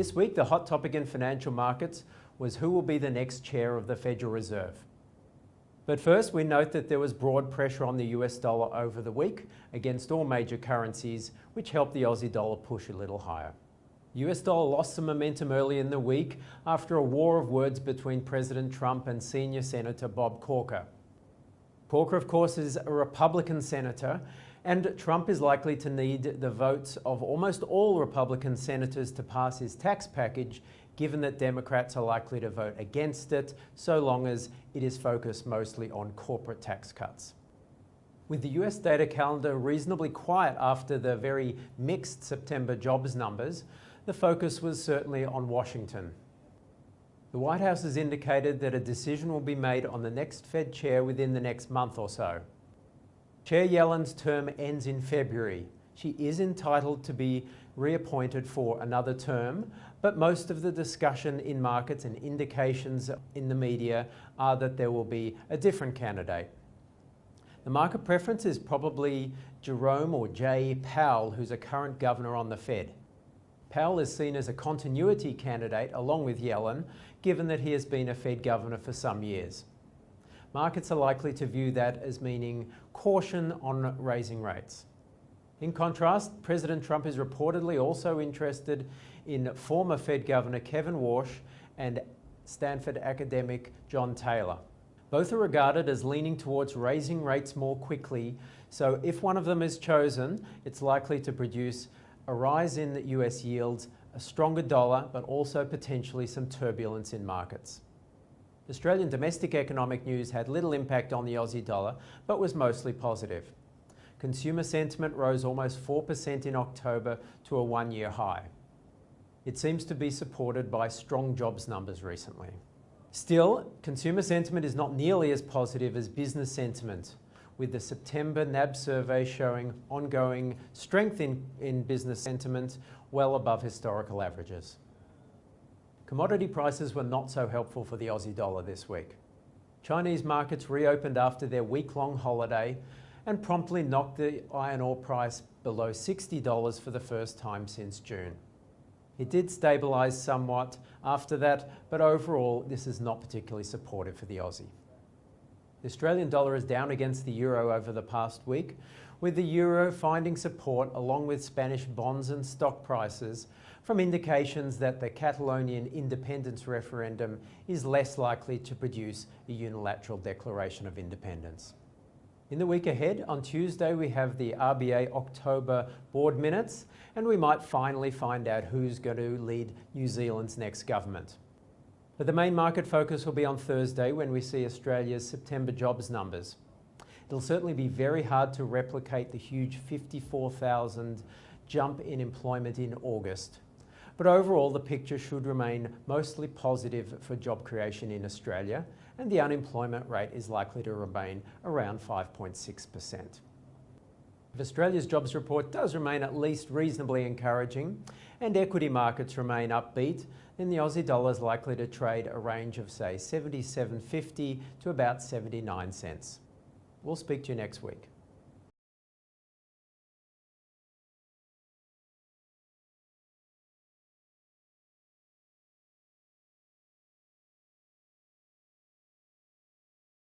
This week, the hot topic in financial markets was who will be the next chair of the Federal Reserve. But first, we note that there was broad pressure on the US dollar over the week against all major currencies, which helped the Aussie dollar push a little higher. The US dollar lost some momentum early in the week after a war of words between President Trump and senior Senator Bob Corker. Corker, of course, is a Republican senator, and Trump is likely to need the votes of almost all Republican senators to pass his tax package, given that Democrats are likely to vote against it, so long as it is focused mostly on corporate tax cuts. With the US data calendar reasonably quiet after the very mixed September jobs numbers, the focus was certainly on Washington. The White House has indicated that a decision will be made on the next Fed chair within the next month or so. Chair Yellen's term ends in February. She is entitled to be reappointed for another term, but most of the discussion in markets and indications in the media are that there will be a different candidate. The market preference is probably Jerome or Jay Powell, who's a current governor on the Fed. Powell is seen as a continuity candidate along with Yellen, given that he has been a Fed governor for some years. Markets are likely to view that as meaning caution on raising rates. In contrast, President Trump is reportedly also interested in former Fed Governor Kevin Warsh and Stanford academic John Taylor. Both are regarded as leaning towards raising rates more quickly, so if one of them is chosen, it's likely to produce a rise in the US yields, a stronger dollar, but also potentially some turbulence in markets. Australian domestic economic news had little impact on the Aussie dollar, but was mostly positive. Consumer sentiment rose almost 4% in October to a one-year high. It seems to be supported by strong jobs numbers recently. Still, consumer sentiment is not nearly as positive as business sentiment, with the September NAB survey showing ongoing strength in business sentiment well above historical averages. Commodity prices were not so helpful for the Aussie dollar this week. Chinese markets reopened after their week-long holiday and promptly knocked the iron ore price below $60 for the first time since June. It did stabilise somewhat after that, but overall this is not particularly supportive for the Aussie. The Australian dollar is down against the euro over the past week, with the euro finding support along with Spanish bonds and stock prices from indications that the Catalonian independence referendum is less likely to produce a unilateral declaration of independence. In the week ahead, on Tuesday, we have the RBA October board minutes, and we might finally find out who's going to lead New Zealand's next government. But the main market focus will be on Thursday when we see Australia's September jobs numbers. It'll certainly be very hard to replicate the huge 54,000 jump in employment in August. But overall, the picture should remain mostly positive for job creation in Australia, and the unemployment rate is likely to remain around 5.6%. If Australia's jobs report does remain at least reasonably encouraging and equity markets remain upbeat, then the Aussie dollar is likely to trade a range of, say, 77.50 to about 79 cents. We'll speak to you next week.